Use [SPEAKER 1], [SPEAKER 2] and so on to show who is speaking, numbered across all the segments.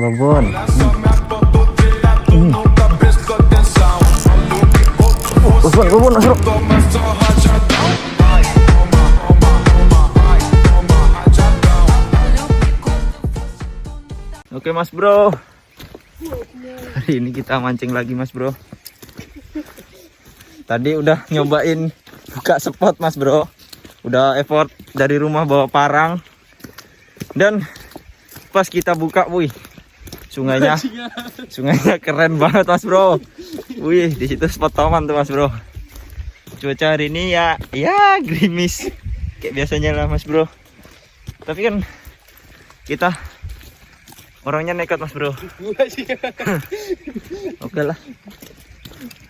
[SPEAKER 1] Babon. Babon, Mas Bro. Oke Mas Bro. Hari ini kita mancing lagi Mas Bro. Tadi udah nyobain buka spot Mas Bro. Udah effort dari rumah bawa parang. Dan pas kita buka, wih, sungainya keren banget Mas Bro. Wih, di situ spot toman tuh Mas Bro. Cuaca hari ini ya gerimis kayak biasanya lah Mas Bro. Tapi kan kita orangnya nekat Mas Bro. Oke lah,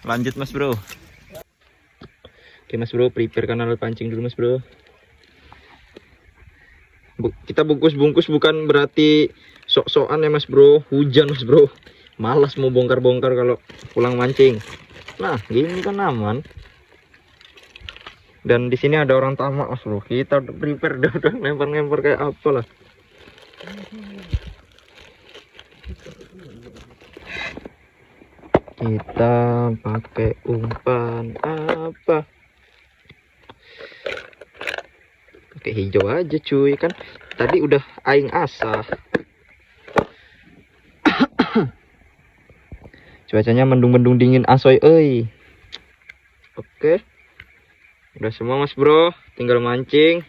[SPEAKER 1] lanjut Mas Bro. Oke Mas Bro, prepare kanal pancing dulu Mas Bro. Kita bungkus bukan berarti sok-sokan ya Mas Bro. Hujan Mas Bro, malas mau bongkar-bongkar kalau pulang mancing. Nah gini kan aman. Dan di sini ada orang tamak Mas Bro. Kita udah prepare, udah lempar-lempar kayak apa lah. Kita pakai umpan apa? Pakai hijau aja cuy, kan tadi udah aing asah. Cuacanya mendung-mendung dingin asoy euy. Oke. Udah semua Mas Bro, tinggal mancing.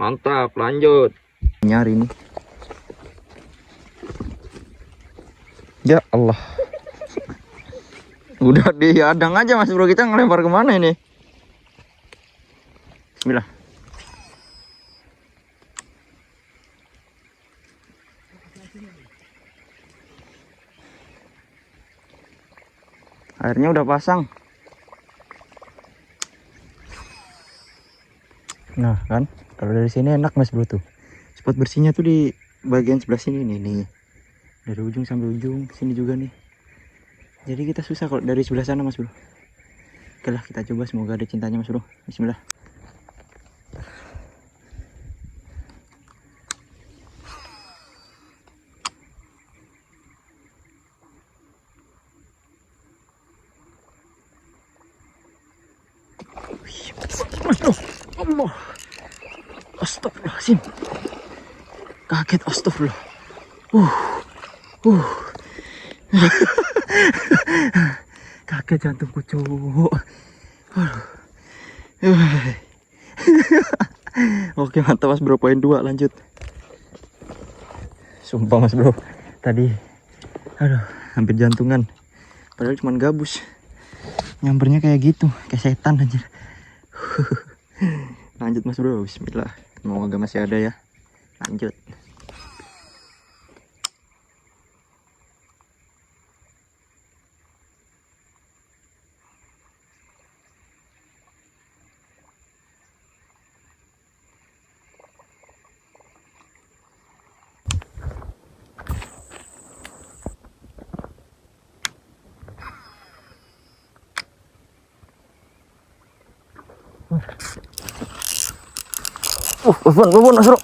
[SPEAKER 1] Mantap, lanjut. Nyari nih. Ya Allah. Udah diadang aja Mas Bro, kita ngelempar kemana ini? Bismillah. Airnya udah pasang. Nah kan, kalau dari sini enak Mas Bro tuh. Spot bersihnya tuh di bagian sebelah sini nih. Dari ujung sampai ujung, sini juga nih. Jadi kita susah kalau dari sebelah sana Mas Bro. Oke lah, kita coba, semoga ada cintanya Mas Bro. Bismillah. Mas Bro, Allah, astagfirullahaladzim, kaget, astagfirullah. Kaget jantungku cowok. Oke mantap Mas Bro, poin 2, lanjut. Sumpah Mas Bro, tadi hampir jantungan, padahal cuma gabus. Nyampernya kayak gitu, kayak setan aja. Lanjut Mas Bro, bismillah. Semoga masih ada ya. Lanjut. Babon Mas Bro.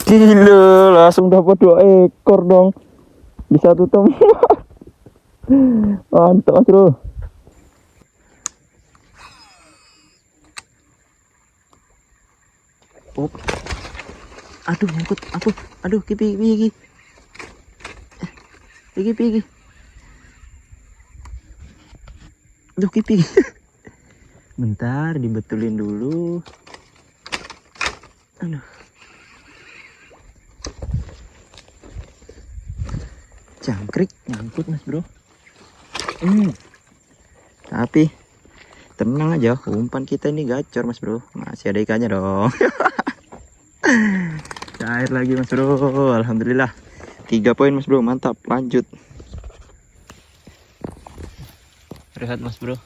[SPEAKER 1] Gila, langsung dapat 2 ekor dong di satu tempat. Mantap Mas Bro. Oh. Aduh, ngikut apa? Aduh, kipi. Pigi. Aduh, kipi. Bentar, dibetulin dulu. Aduh. Jangkrik nyangkut Mas Bro. Tapi tenang aja, umpan kita ini gacor Mas Bro. Masih ada ikannya dong. Cair lagi Mas Bro. Alhamdulillah. 3 poin Mas Bro, mantap. Lanjut. Rehat Mas Bro.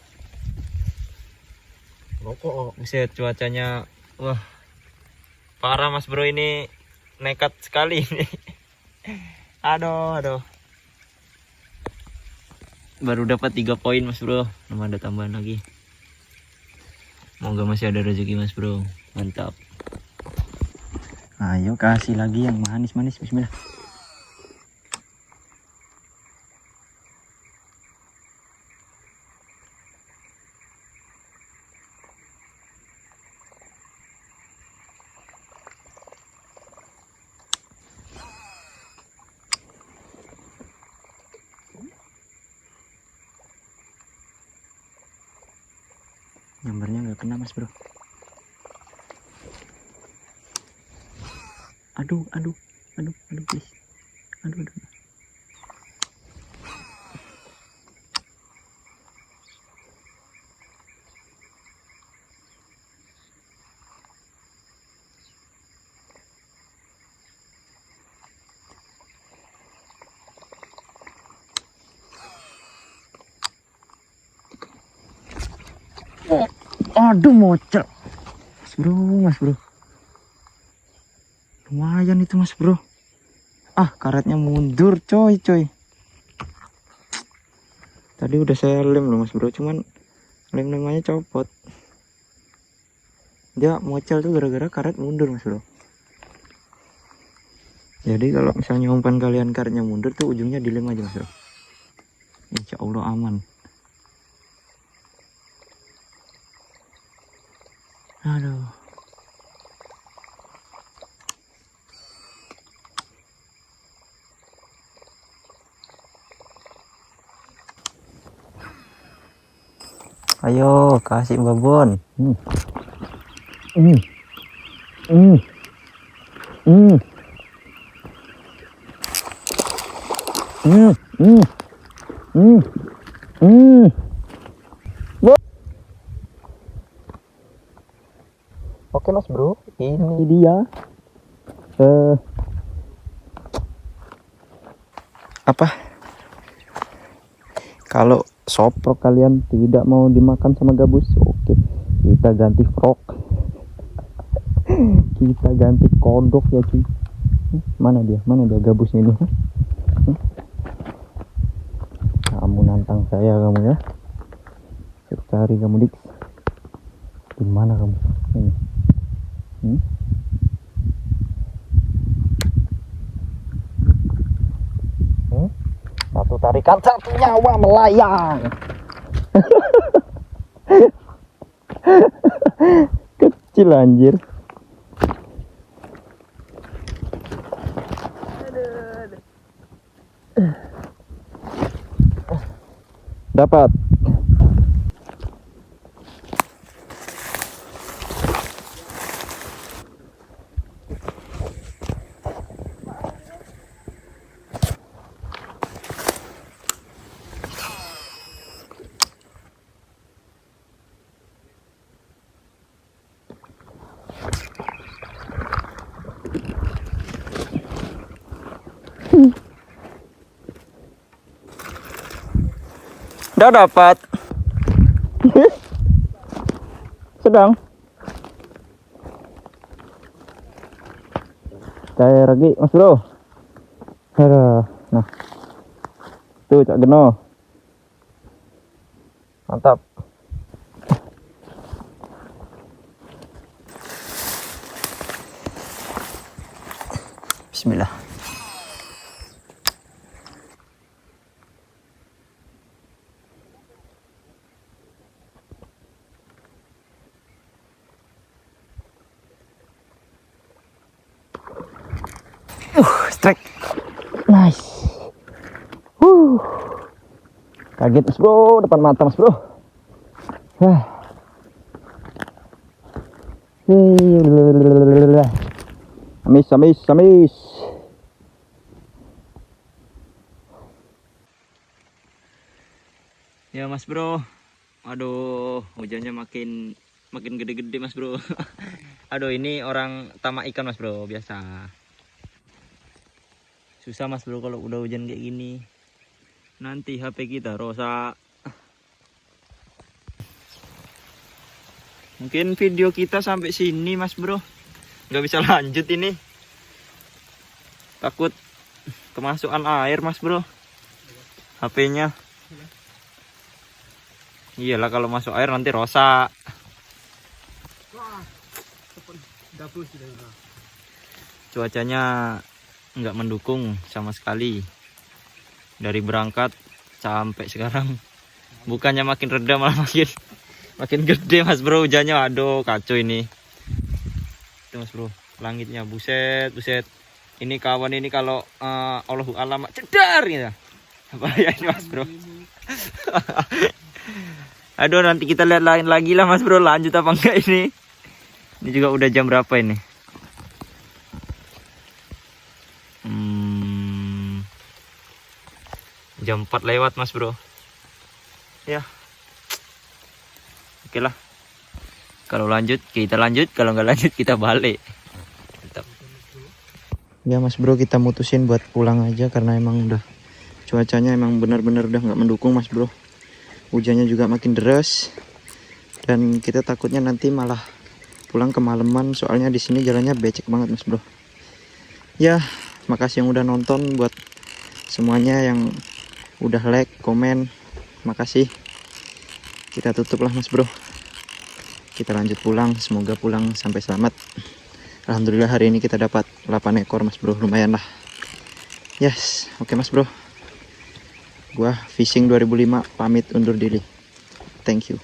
[SPEAKER 1] Rokok. Buset, cuacanya wah parah Mas Bro, ini nekat sekali ini. Aduh. Baru dapat 3 poin Mas Bro. Belum ada tambahan lagi. Semoga masih ada rezeki mas bro. Mantap. Ayo kasih lagi yang manis-manis. Bismillah. Gambarnya nggak kena mas bro. Aduh please. Aduh. Aduh mocel. Mas bro. Lumayan itu mas bro. Karetnya mundur coy. Tadi udah saya lem loh mas bro, cuman lem-lemannya copot. Dia mocel tuh gara-gara karet mundur mas bro. Jadi kalau misalnya umpan kalian karetnya mundur tuh ujungnya dilem aja mas bro. Insya Allah aman. Aduh. Ayo kasih babon. Oke mas bro, ini dia kalau soprok kalian tidak mau dimakan sama gabus, oke, kita ganti frog. Kita ganti kodok ya cuy. Mana dia gabusnya ini? Kamu nantang saya kamu ya. Cari kamu dik. Di mana kamu? Ini. Satu tarikan, satu nyawa melayang. Kecil anjir. Dapat. Udah dapat. Sedang. Kayak lagi mas bro. Nah. Tuh Cak Geno. Mantap. Bismillah. Strike. Nice. Kaget mas bro, depan mata mas bro. Amis. Ya mas bro. Aduh, hujannya makin gede-gede mas bro. Aduh, ini orang tamak ikan mas bro, biasa. Susah mas bro kalau udah hujan kayak gini. Nanti HP kita rusak. Mungkin video kita sampai sini mas bro. Nggak bisa lanjut ini. Takut kemasukan air mas bro. HP-nya. Iyalah kalau masuk air nanti rusak. Cuacanya nggak mendukung sama sekali. Dari berangkat sampai sekarang bukannya makin reda malah makin gede mas bro hujannya. Aduh kacau ini. Itu mas bro, langitnya buset buset. Ini kawan ini kalau Allahu alam cedar ya. Bahaya ini mas bro. Aduh nanti kita lihat lain lagi lah mas bro, lanjut apa enggak ini. Ini juga udah jam berapa ini? Jam 4 lewat mas bro. Ya. Oke lah. Kalau lanjut kita lanjut, kalau nggak lanjut kita balik. Mantap. Ya mas bro, kita mutusin buat pulang aja karena emang udah cuacanya emang benar-benar udah nggak mendukung mas bro. Hujannya juga makin deras dan kita takutnya nanti malah pulang kemalaman soalnya di sini jalannya becek banget mas bro. Ya, makasih yang udah nonton, buat semuanya yang udah like, komen, makasih. Kita tutup lah mas bro. Kita lanjut pulang, semoga pulang sampai selamat. Alhamdulillah hari ini kita dapat 8 ekor mas bro, lumayan lah. Yes, oke mas bro. Gua Fishing 2005 pamit undur diri. Thank you.